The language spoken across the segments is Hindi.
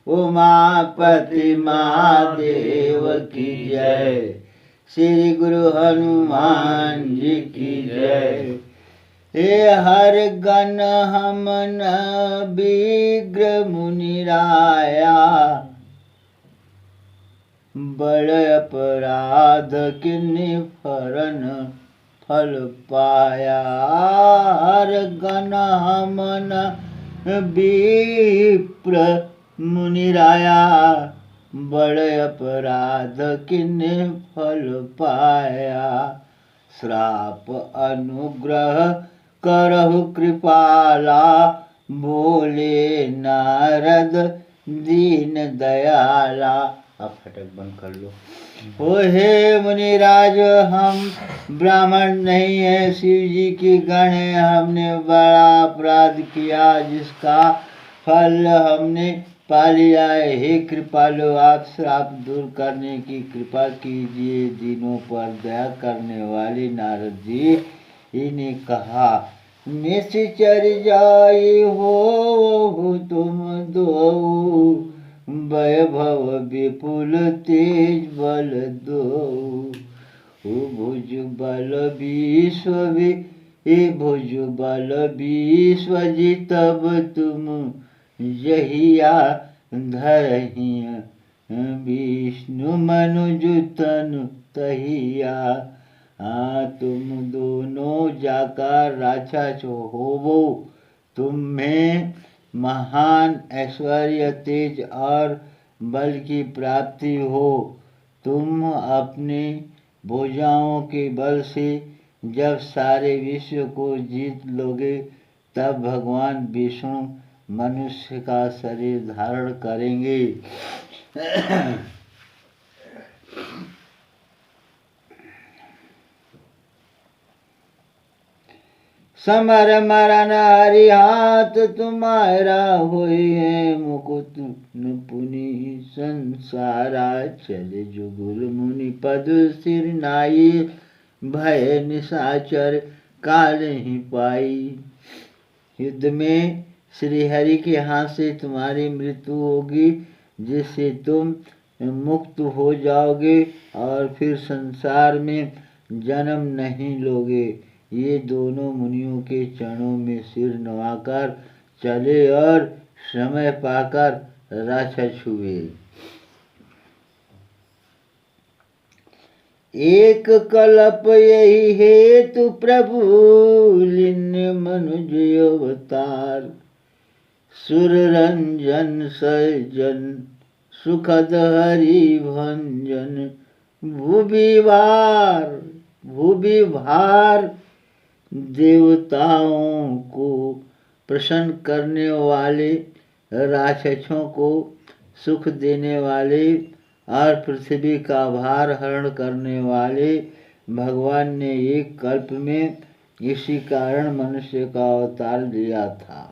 उमापति महादेव की जय। श्री गुरु हनुमान जी की जय। हे हर गण हमन विग्रह मुनिराया, बड़ अपराध किन्हीं फरन फल पाया। हर गण हमन विप्र मुनिराया, बड़ अपराध किन्हीं फल पाया। श्राप अनुग्रह करहु कृपाला, बोले नारद दीन दयाला। अब फटक बंद कर लो। ओ हे मुनिराज, हम ब्राह्मण नहीं है, शिव जी की गण है। हमने बड़ा अपराध किया, जिसका फल हमने पा लिया है। हे कृपालु, आप श्राप दूर करने की कृपा कीजिए। दीनों पर दया करने वाले नारद जी ने कहा, निश्चर जाई हो तुम दो, वैभव विपुल तेज बल दो। भुज बल विश्व तब तुम जहिया धरहिया, विष्णु मनुज तनु तहिया। तुम दोनों जाकर राक्षस होवो, तुम्हें महान ऐश्वर्य तेज और बल की प्राप्ति हो। तुम अपने भुजाओं के बल से जब सारे विश्व को जीत लोगे, तब भगवान विष्णु मनुष्य का शरीर धारण करेंगे। समर मरण हरि हाथ तुम्हारा, होए है मुकुट पुनि संसारा। चले जुगुल मुनि पद सिर नाई, भय निशाचर काल ही पाई। युद्ध में श्री हरि के हाथ से तुम्हारी मृत्यु होगी, जिससे तुम मुक्त हो जाओगे और फिर संसार में जन्म नहीं लोगे। ये दोनों मुनियों के चरणों में सिर नवाकर चले और समय पाकर राक्षस हुए। एक कल्प यही हेतु प्रभु लिन्य मनुज अवतार, सुर रंजन सजन सुखद हरि भंजन। भूवि भार देवताओं को प्रसन्न करने वाले, राक्षसों को सुख देने वाले और पृथ्वी का भार हरण करने वाले भगवान ने एक कल्प में इसी कारण मनुष्य का अवतार लिया था।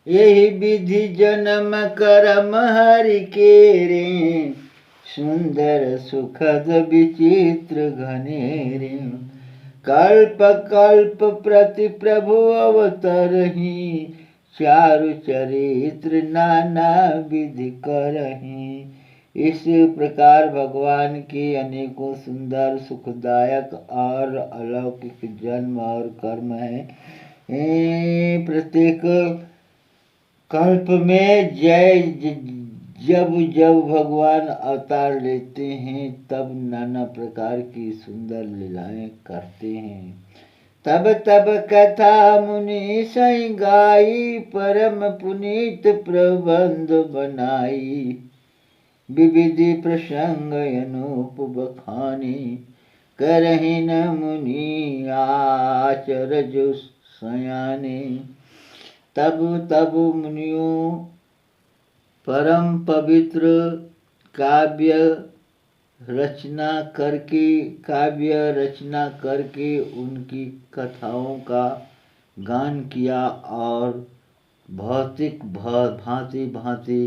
यही विधि जन्म कर्म हरि केरे, सुंदर सुखद विचित्र घनेरे। कल्प कल्प प्रति प्रभु अवतरहि, चारु चरित्र नाना विधि करहि। इस प्रकार भगवान के अनेकों सुंदर सुखदायक और अलौकिक जन्म और कर्म है। प्रत्येक कल्प में जब जब भगवान अवतार लेते हैं, तब नाना प्रकार की सुंदर लीलाएं करते हैं। तब तब कथा मुनि सही गाई, परम पुनीत प्रबंध बनाई। विविधि प्रसंग अनूप बखानी, करहि न मुनि आचरज सयाने। तब तब मुनियों परम पवित्र काव्य रचना करके उनकी कथाओं का गान किया और भौतिक भांति भांति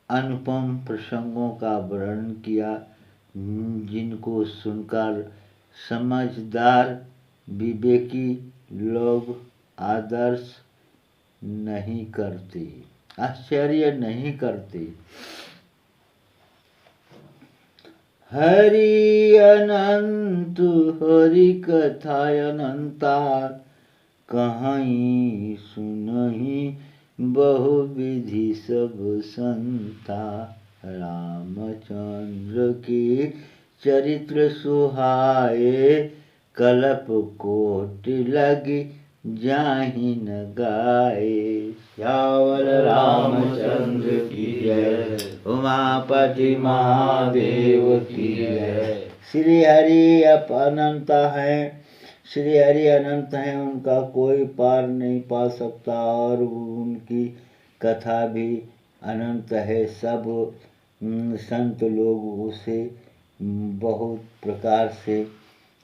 अनुपम प्रसंगों का वर्णन किया, जिनको सुनकर समझदार विवेकी लोग आदर्श नहीं करते, आश्चर्य नहीं करते। हरि अनंत हरि कथा अनंता, कहीं सुनहि बहुविधि सब संता। रामचंद्र के चरित्र सुहाए, कल्प कोटि लगी जाहि न गाए। श्यावल रामचंद्र की जय, उमापति महादेव की जय। श्री हरि अनंत हैं, श्री हरि अनंत हैं, उनका कोई पार नहीं पा सकता, और उनकी कथा भी अनंत है। सब संत लोग उसे बहुत प्रकार से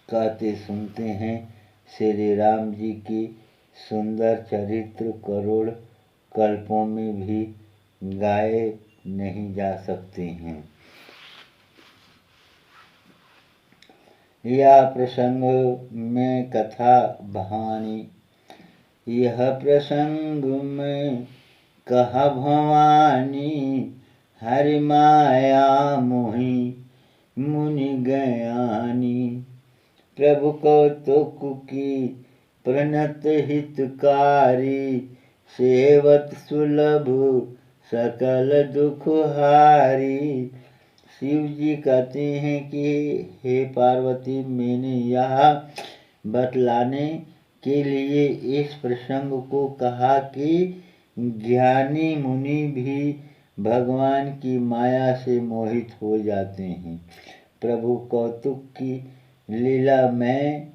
कहते सुनते हैं। श्री राम जी की सुंदर चरित्र करोड़ कल्पों में भी गाए नहीं जा सकते हैं। यह प्रसंग में कथा भवानी, यह प्रसंग में कहा भवानी। हरि माया मोहि मुनि ज्ञानी, प्रभु कौतुक की प्रणत हितकारी। सेवत सुलभ सकल दुख हारी। शिव जी कहते हैं कि हे पार्वती, मैंने यह बतलाने के लिए इस प्रसंग को कहा कि ज्ञानी मुनि भी भगवान की माया से मोहित हो जाते हैं। प्रभु कौतुक की लीलामय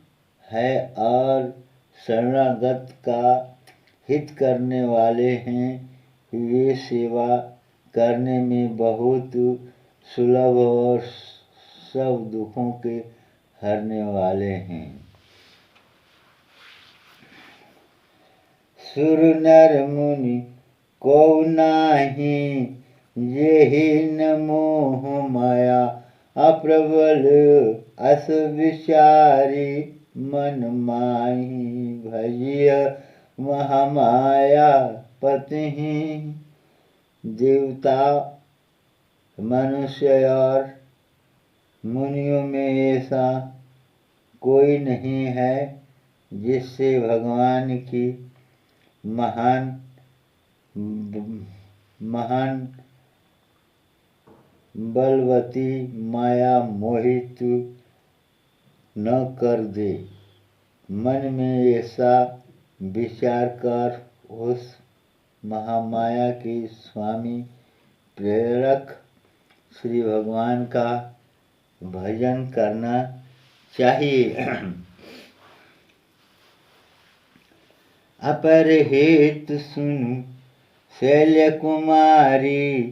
है और शरणागत का हित करने वाले हैं। वे सेवा करने में बहुत सुलभ और सब दुखों के हरने वाले हैं। सुर नर मुनि को नाही, जेहि न मोह माया अप्रबल अस विचारी। मन माहि भजिय महामाया पति। देवता मनुष्य और मुनियों में ऐसा कोई नहीं है जिससे भगवान की महान बलवती माया मोहित न कर दे। मन में ऐसा विचार कर उस महामाया के स्वामी प्रेरक श्री भगवान का भजन करना चाहिए। अपर हेतु सुनु शैल्य कुमारी,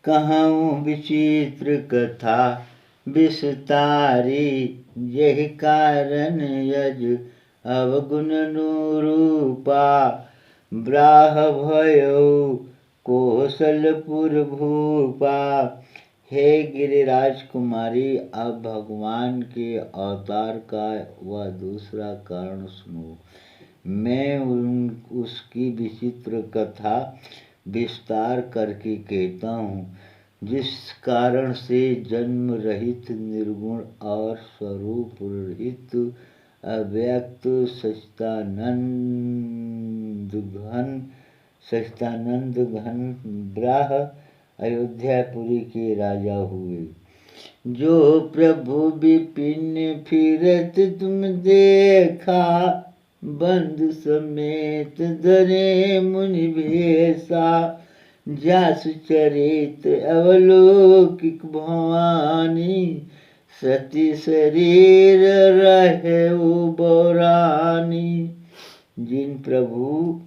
कहूँ विचित्र कथा विस्तारी। यही कारण यज अवगुण अनुरूपा, ब्राह भयो कौशलपुर भूपा। हे गिरिराज कुमारी, अब भगवान के अवतार का वह दूसरा कारण सुनो। मैं उसकी विचित्र कथा विस्तार करके कहता हूँ, जिस कारण से जन्म रहित निर्गुण और स्वरूप रहित अव्यक्त सच्चिदानंद घन ब्राह अयोध्यापुरी के राजा हुए। जो प्रभु विपिन फिरत तुम देखा, बंधु समेत धरे मुनि भेसा। जासु चरित अवलोकिक भवानी, सती शरीर रहे बौरानी। जिन प्रभु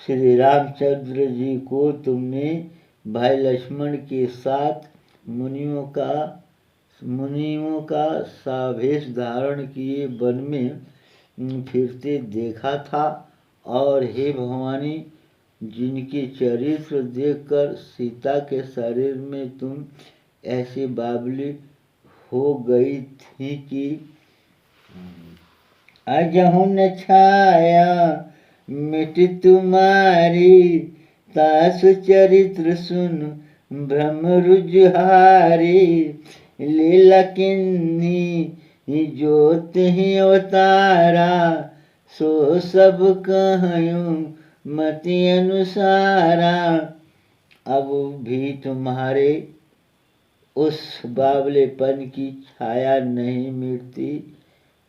श्री रामचंद्र जी को तुमने भाई लक्ष्मण के साथ मुनियों का सावेश धारण किए वन में फिरते देखा था, और हे भवानी, जिनके चरित्र देखकर सीता के शरीर में तुम ऐसी बावली हो गई थी कि अजहु न छाया मिट तुम्हारी तास चरित्र सुन भ्रम रुझारी लीला किन्नी जोत ही अवतारा सो सब कहूँ मति अनुसारा। अब भी तुम्हारे उस बावलेपन की छाया नहीं मिटती।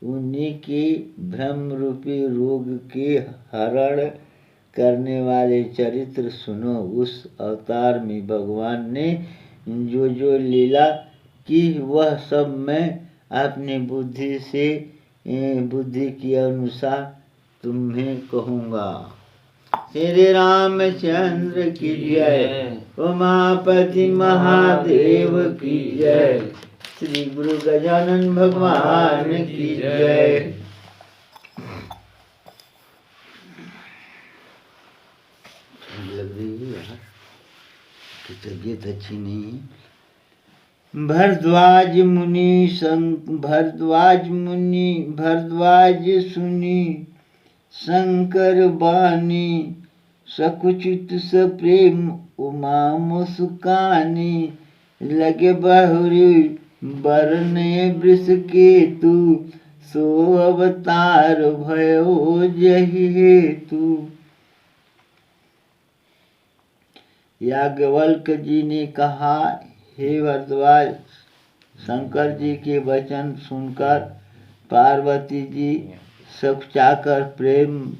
उन्हीं के भ्रम रूपी रोग के हरण करने वाले चरित्र सुनो। उस अवतार में भगवान ने जो जो लीला की वह सब मैं अपनी बुद्धि के अनुसार तुम्हें कहूँगा। श्री रामचंद्र की जय, उमापति महादेव की जय, श्री गुरु गजानन भगवान की जय। लग रही है यार कि तबीयत अच्छी नहीं है। भरद्वाज सुनी शंकर बानी सकुचित सप्रेम उमा मुस्कानी लगे बहुरी बरने वृष केतु सो अवतार भयो जहि हेतु। याज्ञवल्क्य जी ने कहा, हे भरद्वाज, शंकर जी के वचन सुनकर पार्वती जी सकचाकर प्रेम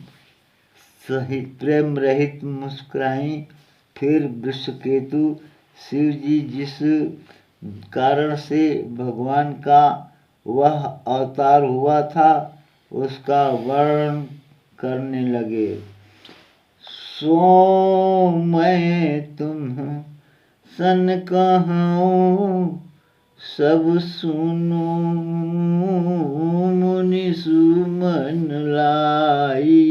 रहित मुस्कुराई। फिर वृषकेतु शिव जी जिस कारण से भगवान का वह अवतार हुआ था उसका वर्णन करने लगे। सो मैं तुम सन कहूँ सब सुनो मुनि सुमन लाई।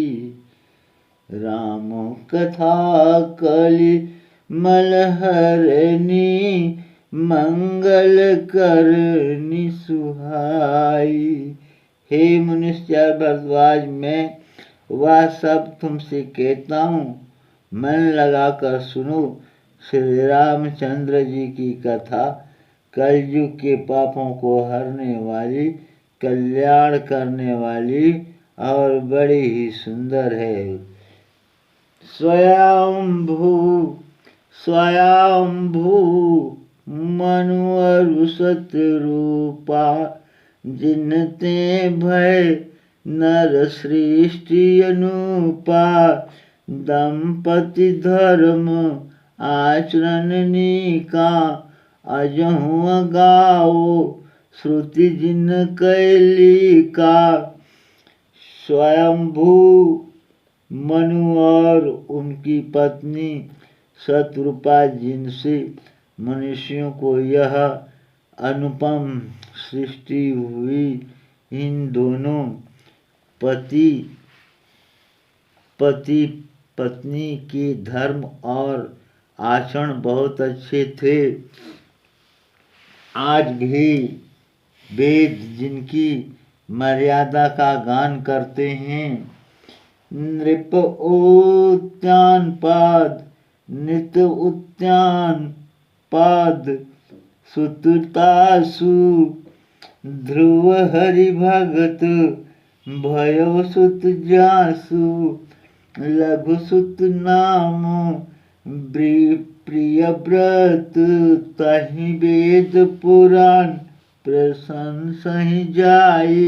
राम कथा कलि मलहरनी मंगल करनी सुहाई। हे मुनिश्चर भरद्वाज, मैं वह सब तुमसे कहता हूँ, मन लगाकर सुनो। श्री रामचंद्र जी की कथा कलयुग के पापों को हरने वाली, कल्याण करने वाली और बड़ी ही सुंदर है। स्वयंभू मनु अरु सतरूपा जिनते भय नर सृष्टि अनुपा। दंपति धर्म आचरण का अजहुँ गाओ श्रुति जिन कैली का। स्वयंभू मनु और उनकी पत्नी शतरूपा जिनसे मनुष्यों को यह अनुपम सृष्टि हुई, इन दोनों पति पत्नी के धर्म और आचरण बहुत अच्छे थे। आज भी वेद जिनकी मर्यादा का गान करते हैं। नृप उद्यान पाद नित उद्यान पाद सुततासु ध्रुव हरि भगत भयो सुत जासु। लघु सुत नाम प्रिय व्रत तहि वेद पुराण प्रशंसा ही जाई।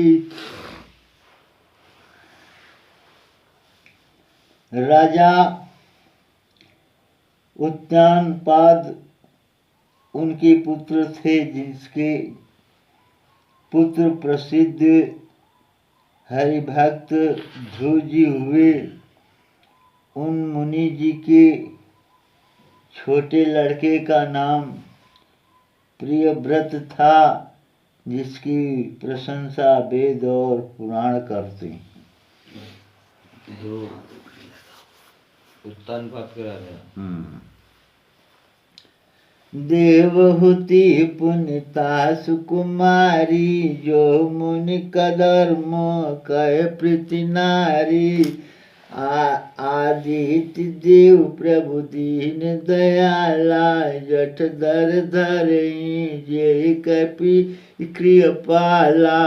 राजा उद्यानपाद उनके पुत्र थे, जिसके पुत्र प्रसिद्ध हरिभक्त ध्रुव जी हुए। उन मुनि जी के छोटे लड़के का नाम प्रियव्रत था, जिसकी प्रशंसा वेद और पुराण करते हैं। जो उत्तानपाद करा रहे देवहूति पुनिता सुकुमारी जो मुनि कधर्म कह प्रीति नारी। आदित्य देव प्रभु दीन दयाला, जठधर धरई जय कपि कृपाला।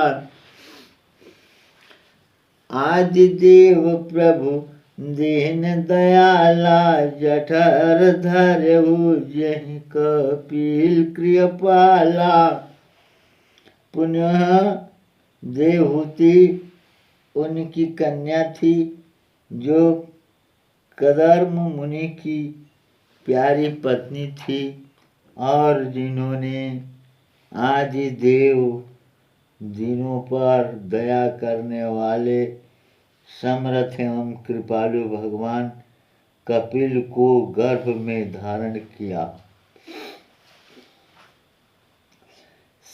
आदि देव प्रभु दीन दयाला, जठर धरऊ जय कपिल कृपाला। पुनः देवहूति उनकी कन्या थी, जो कदर्म मुनि की प्यारी पत्नी थी, और जिन्होंने आदि देव दिनों पर दया करने वाले समर्थ एवं कृपालु भगवान कपिल को गर्भ में धारण किया।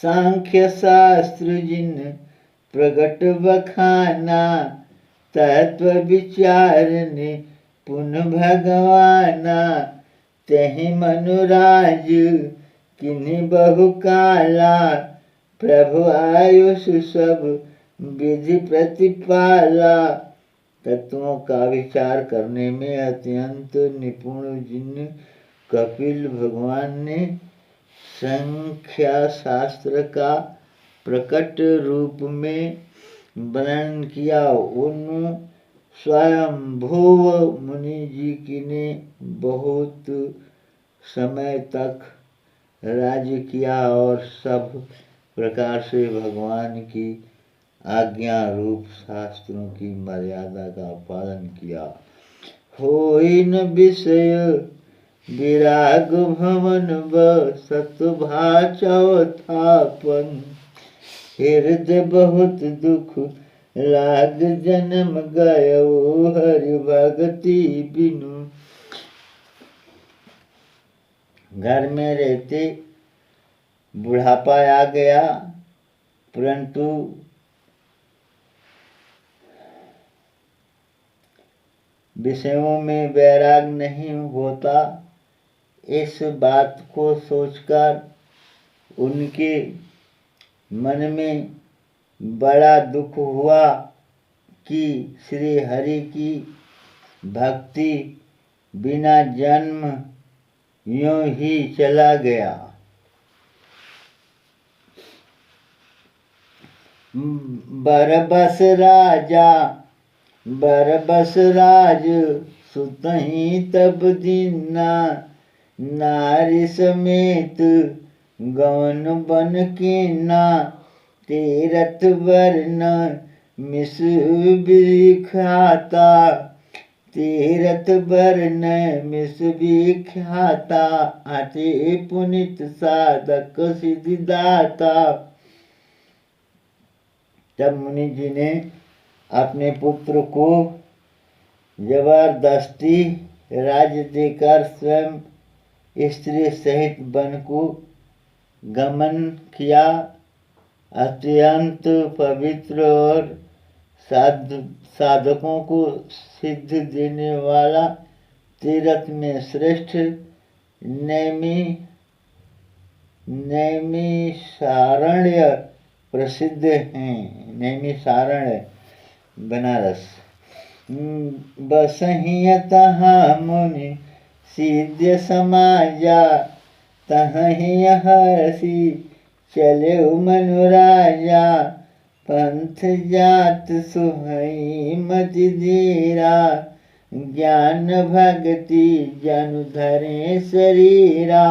सांख्य शास्त्र जिन प्रगट बखाना, तत्व विचारने पुन भगवाना। तहि मनुराज किन्हीं बहु काला, प्रभु आयुष सब विधि प्रतिपाला। तत्वों का विचार करने में अत्यंत निपुण जिन कपिल भगवान ने संख्या शास्त्र का प्रकट रूप में वर्णन किया, उन स्वयंभुव मुनि जी की ने बहुत समय तक राज्य किया और सब प्रकार से भगवान की आज्ञा रूप शास्त्रों की मर्यादा का पालन किया। होई न विषय विराग भवन सतभा चौथापन, हृदय बहुत दुख लाग जन्म गयो हरि भक्ति बिनु। घर में रहते बुढ़ापा आ गया, परंतु विषयों में वैराग नहीं होता। इस बात को सोचकर उनके मन में बड़ा दुख हुआ कि श्री हरि की भक्ति बिना जन्म यूं ही चला गया। बरबस राजा बरबस राज सुतहि तब दीना, नारी समेत गवन बन कीना। तीरथ वर्ण मिस विख्याता, तीरथ वर्ण मिस विख्याता। अति पुनित साधक सिद्धिदाता। तब मुनि जी ने अपने पुत्र को जबरदस्ती राज्य देकर स्वयं स्त्री सहित वन को गमन किया। अत्यंत पवित्र और साधकों को सिद्ध देने वाला तीर्थ में श्रेष्ठ नैमिषारण्य प्रसिद्ध हैं। नैमिषारण्य बनारस। बसहि तहाँ मुनि सिद्ध समाजा, तहीं हर्षि चले मनुराजा। पंथ जात सुहई मति धीरा, ज्ञान भक्ति जनु धरे शरीरा।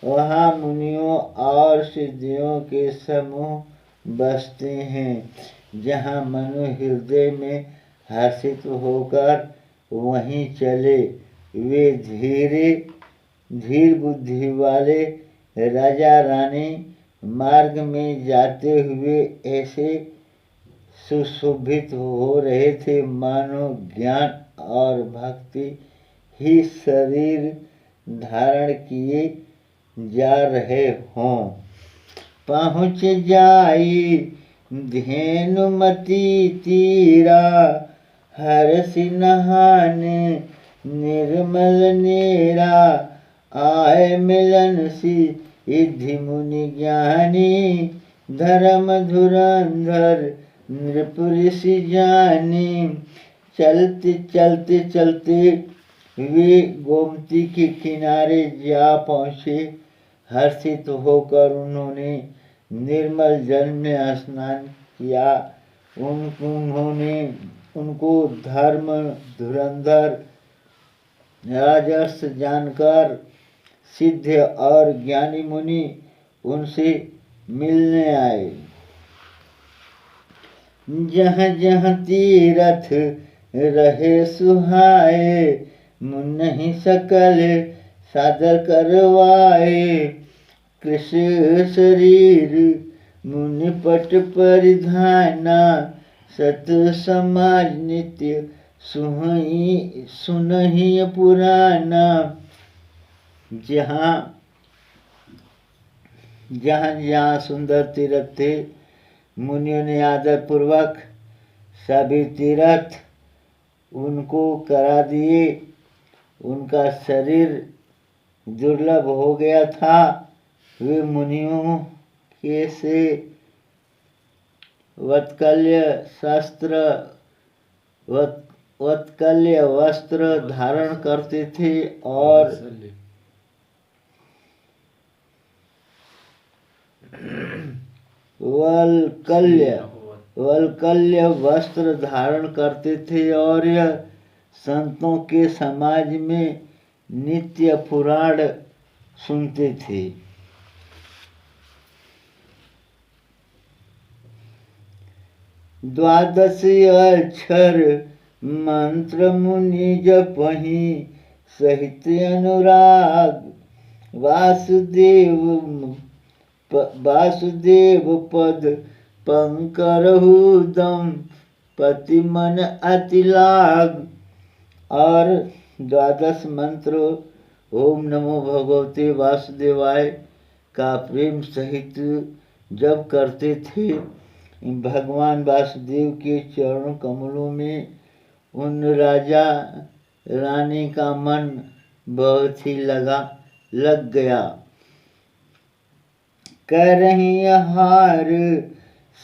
वहाँ मुनियों और सिद्धियों के समूह बसते हैं। जहाँ मनु हृदय में हर्षित होकर वहीं चले। वे धीर बुद्धि वाले राजा रानी मार्ग में जाते हुए ऐसे सुशोभित हो रहे थे, मानो ज्ञान और भक्ति ही शरीर धारण किए जा रहे हों। पहुँच जाई धेनुमती तीरा, हर्षि नहाने निर्मल नीरा। आए मिलन सिद्धि मुनि ज्ञानी, धर्म धुरंधर नृप ऋषि जानी। चलते चलते चलते वे गोमती के किनारे जा पहुँचे। हर्षित होकर उन्होंने निर्मल जल में स्नान किया। उन्होंने उनको धर्म धुरंधर राजर्ष जानकर सिद्ध और ज्ञानी मुनि उनसे मिलने आए। जहाँ जहाँ तीरथ रहे सुहाए, मुनि सकल सादर करवाए। कृष्ण शरीर मुनि पट परिधाना, सत समाज नित्य सुनहि पुराना। जहाँ जहाँ सुंदर तीर्थ थे, मुनियों ने आदर पूर्वक सभी तीर्थ उनको करा दिए। उनका शरीर दुर्लभ हो गया था। वे मुनियों के से वत्कल्य वस्त्र धारण करते थे और वल्कल्य वस्त्र धारण करते थे और यह संतों के समाज में नित्य पुराण सुनते थे। द्वादशी अक्षर मंत्र मुनि जपहि, सहित अनुराग वासुदेव पद पंकरहु दम पति मन अति लाग। और 12 मंत्र ओम नमो भगवते वासुदेवाय का प्रेम सहित जप करते थे। भगवान वासुदेव के चरण कमलों में उन राजा रानी का मन बहुत ही लग गया। कह रही हार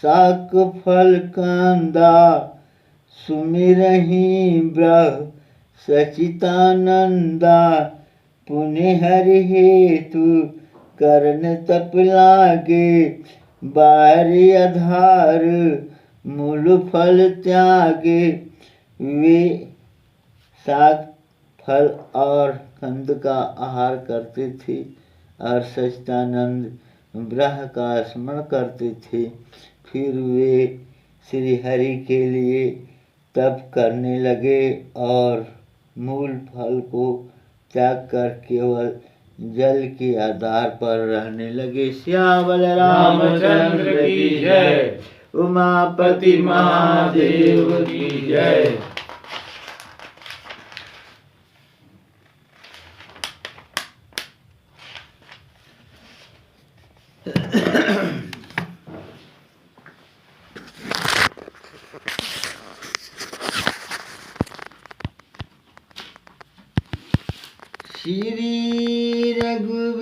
साक फल कांदा, सुमिरहि ब्रह सचितानंदा। पुण्य हरि हेतु करन तप लागे, बाहरी आधार मूल फल त्यागे। वे साग फल और कंद का आहार करते थे और सच्चिदानंद ब्रह्म का स्मरण करते थे। फिर वे श्री हरि के लिए तप करने लगे और मूल फल को त्याग कर केवल जल के आधार पर रहने लगे। श्यामल रामचंद्र की जय, उमापति महादेव की जय। श्री रघु